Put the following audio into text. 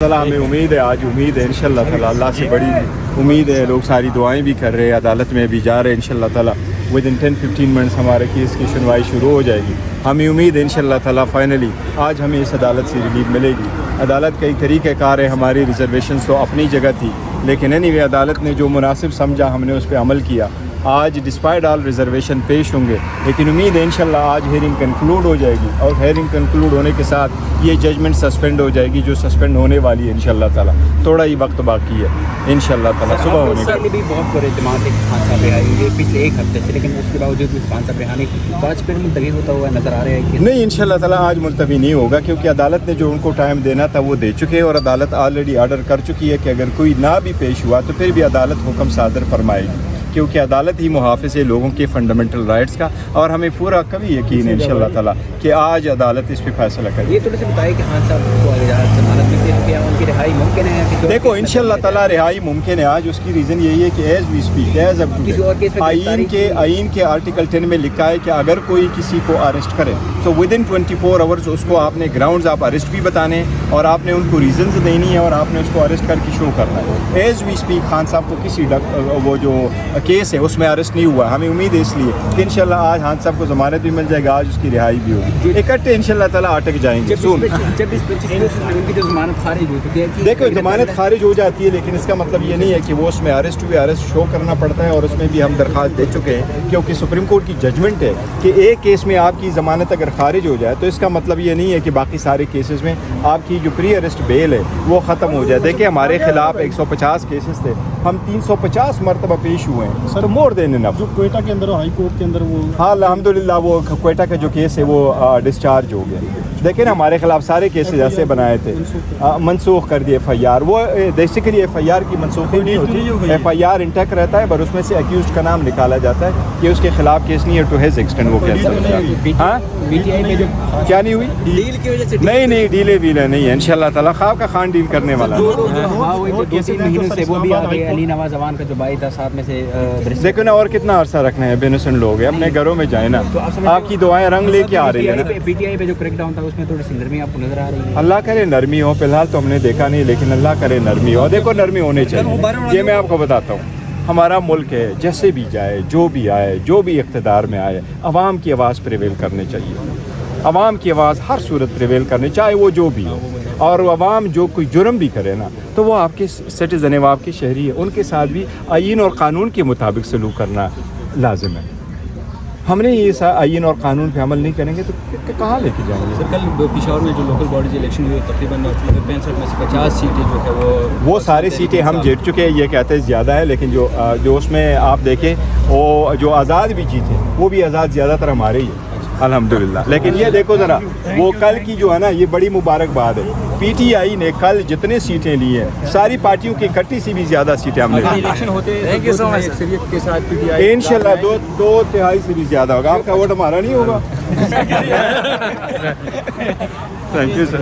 ताला हमें उम्मीद है, आज उम्मीद है इंशाअल्लाह ताला, अल्लाह से बड़ी उम्मीद है। लोग सारी दुआएं भी कर रहे हैं, अदालत में भी जा रहे हैं इंशाअल्लाह ताला। विद इन 10-15 मिनट्स हमारे केस की सुनवाई शुरू हो जाएगी। हमें उम्मीद है इंशाअल्लाह ताला फाइनली आज हमें इस अदालत से रिलीफ मिलेगी। अदालत कई तरीक़ेकार है, हमारी रिजर्वेशन तो अपनी जगह थी, लेकिन एनीवे अदालत ने जो मुनासिब समझा हमने उस पर अमल किया। आज डिस्पाइट ऑल रिजर्वेशन पेश होंगे, लेकिन उम्मीद है इंशाल्लाह आज हेयरिंग कंक्लूड हो जाएगी और हेयरिंग कंक्लूड होने के साथ ये जजमेंट सस्पेंड हो जाएगी, जो सस्पेंड होने वाली है इंशाल्लाह ताला। थोड़ा ही वक्त बाकी है इंशाल्लाह ताला सुबह होने का। भी बहुत बड़े जमात एक खान साहब आई है पिछले एक हफ्ते से, लेकिन उसके बावजूद भी खान साहब आने पाँच पर मुलतवी होता हुआ नजर आ रहा है कि नहीं, इंशाल्लाह ताला आज मुलतवी नहीं होगा, क्योंकि अदालत ने जो उनको टाइम देना था वो दे चुके हैं और अदालत ऑलरेडी आर्डर कर चुकी है कि अगर कोई ना भी पेश हुआ तो फिर भी अदालत हुक्म सादर फरमाएगी, क्योंकि अदालत ही मुहाफ़िज़ है लोगों के फंडामेंटल राइट्स का। और हमें पूरा कभी यकीन है इंशाअल्लाह ताला कि आज अदालत इस पर फैसला करेगी। ये थोड़े से बताइए कि खान साहब को जमानत मिलती है, क्या उनकी रिहाई मुमकिन है? देखो इंशाअल्लाह ताला रिहाई मुमकिन है आज। उसकी रीज़न यही है कि एज वी स्पीक, एज अब आइन के आर्टिकल 10 में लिखा है कि अगर कोई किसी को अरेस्ट करे तो विद इन 24 आवर्स उसको आपने ग्राउंड्स आप अरेस्ट भी बताने और आपने उनको रीजंस देनी है और आपने उसको अरेस्ट करके शो करना है। एज वी स्पीक खान साहब को किसी वो जो केस है उसमें अरेस्ट नहीं हुआ। हमें उम्मीद है इसलिए कि इंशाल्लाह आज खान साहब को ज़मानत भी मिल जाएगा, आज उसकी रिहाई भी होगी। इकट्ठे इंशाल्लाह ताला अटक जाएंगे सुन। उनकी जो जमानत खारिज हो चुकी है, देखो जमानत खारिज हो जाती है, लेकिन इसका मतलब ये नहीं है कि वो उसमें अरेस्ट हुए, अरेस्ट शो करना पड़ता है और उसमें भी हम दरख्वास्त दे चुके हैं, क्योंकि सुप्रीम कोर्ट की जजमेंट है कि एक केस में आपकी ज़मानत अगर खारिज हो जाए तो इसका मतलब ये नहीं है कि बाकी सारे केसेस में आपकी जो प्री अरेस्ट बेल है वो ख़त्म हो जाए। देखिए हमारे खिलाफ 150 केसेस थे, हम 350 मरतबा पेश हुए हैं, तो मोर देन इनफ। जो क्वेटा के अंदर हाई कोर्ट के अंदर वो हाँ अल्हम्दुलिल्लाह वो क्वेटा का जो केस है वो डिस्चार्ज हो गया। देखिए ना हमारे खिलाफ सारे केसेस ऐसे बनाए थे, मनसूख कर दिए FIR। वो बेसिकली FIR की मनसूखी नहीं होती, FIR इंटैक्ट रहता है, पर उसमें से अक्यूज़ का नाम निकाला जाता है कि उसके खिलाफ केस नहीं है, टू हिज एक्सटेंट वो कह सकता है। हाँ PTI में जो क्या नहीं हुई डील की वजह से नहीं डीले वीले नहीं है इंशाल्लाह ताला। ख्वाब का खान डील करने वाला है। 2-3 महीनों से वो भी आ गए। अली नवाज जवान का जो भाई था साथ में से देखो ना और कितना अरसा रखना है, बेनसन लोग हैं, अपने घरों में जाए ना, आपकी दुआएं रंग लेके आ रही है। PTI पे जो क्रैकडाउन था उसमें थोड़ी सी नरमी आपको नजर आ रही है? अल्लाह करे नरमी हो, फिलहाल तो हमने देखा नहीं, लेकिन अल्लाह करे नरमी हो। देखो नरमी होनी चाहिए, ये मैं आपको बताता हूँ। हमारा मुल्क है, जैसे भी जाए, जो भी आए, जो भी इक़्तिदार में आए, अवाम की आवाज़ प्रिवेल करनी चाहिए। अवाम की आवाज़ हर सूरत प्रिवेल करनी, चाहे वो जो भी हो। और अवाम जो कोई जुर्म भी करे ना तो वो आपके सिटीज़न है, वो आपके शहरी है, उनके साथ भी आइन और कानून के मुताबिक सलूक करना लाजिम है। हमने ये आइन और कानून पे अमल नहीं करेंगे तो कहाँ लेके जाएंगे? सर कल पिशावर में जो लोकल बॉडीज इलेक्शन हुई तकरीबन 65 में से 50 सीटें जो है वो सारी सीटें हम जीत चुके हैं। ये कहते हैं ज़्यादा है, लेकिन जो उसमें आप देखें वो जो आज़ाद भी जीते वो भी आज़ाद ज़्यादातर हमारे ही है अल्हम्दुलिल्लाह। लेकिन ये देखो ज़रा वो कल की जो है ना, ये बड़ी मुबारकबाद है। PTI ने कल जितने सीटें ली हैं सारी पार्टियों की इकट्ठी से भी ज़्यादा सीटें हमने ली। इलेक्शन होते अक्सरियत के साथ PTI इंशाल्लाह 2/3 से भी ज़्यादा होगा। आपका वोट हमारा नहीं होगा। Thank you sir.